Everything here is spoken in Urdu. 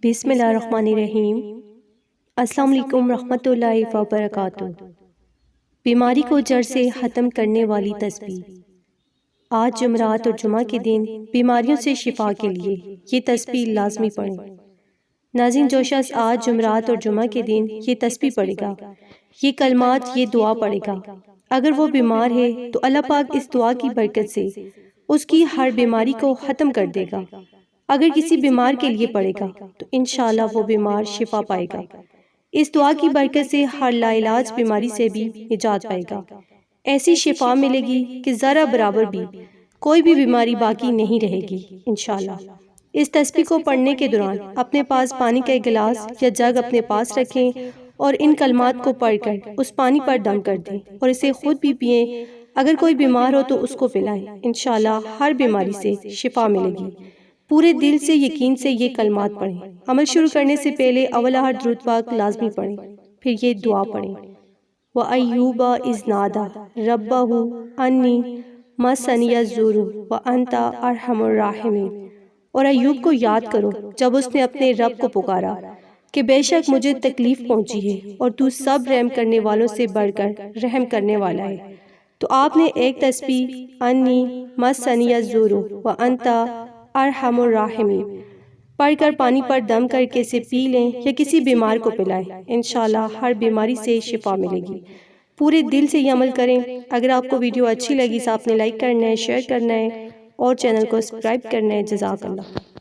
بسم اللہ الرحمن الرحیم۔ السلام علیکم رحمۃ اللہ وبرکاتہ۔ بیماری کو جڑ سے ختم کرنے والی تسبیح۔ آج جمعرات اور جمعہ کے دن بیماریوں سے شفا کے لیے یہ تسبیح لازمی پڑھیں۔ ناظرین، جو شخص آج جمعرات اور جمعہ کے دن یہ تسبیح پڑھے گا، یہ کلمات، یہ دعا پڑھے گا، اگر وہ بیمار ہے تو اللہ پاک اس دعا کی برکت سے اس کی ہر بیماری کو ختم کر دے گا۔ اگر کسی بیمار کے لیے پڑھے گا تو انشاءاللہ وہ بیمار شفا پائے گا۔ اس دعا کی برکت سے ہر لا علاج بیماری سے بھی نجات پائے گا۔ ایسی شفا ملے گی کہ ذرہ برابر بھی کوئی بھی بیماری باقی نہیں رہے گی انشاءاللہ۔ اس تسبیح کو پڑھنے کے دوران اپنے پاس پانی کا ایک گلاس یا جگ اپنے پاس رکھیں اور ان کلمات کو پڑھ کر اس پانی پر دم کر دیں اور اسے خود بھی پئیں۔ اگر کوئی بیمار ہو تو اس کو پلائیں، انشاءاللہ ہر بیماری سے شفا ملے گی۔ پورے دل سے یقین سے یہ کلمات پڑھیں۔ عمل شروع کرنے سے پہلے اول ہر درود پاک لازمی پڑھیں، پھر یہ دعا پڑھیں۔ وَأَيُّوبَ إِذْ نَادَىٰ رَبَّهُ أَنِّي مَسَّنِيَ الضُّرُّ وَأَنْتَ أَرْحَمُ الرَّاحِمِينَ۔ اور ایوب کو یاد کرو جب اس نے اپنے رب کو پکارا کہ بے شک مجھے تکلیف پہنچی ہے اور تو سب رحم کرنے والوں سے بڑھ کر رحم کرنے والا ہے۔ تو آپ نے ایک تسبیح انی مسنی الضر وانت ارحم الراحمین پڑھ کر پانی پر دم کر کے اسے پی لیں یا کسی بیمار کو پلائیں، انشاءاللہ ہر بیماری سے شفا ملے گی۔ پورے دل سے یہ عمل کریں۔ اگر آپ کو ویڈیو اچھی لگی تو آپ نے لائک کرنا ہے، شیئر کرنا ہے اور چینل کو سبسکرائب کرنا ہے۔ جزاک اللہ۔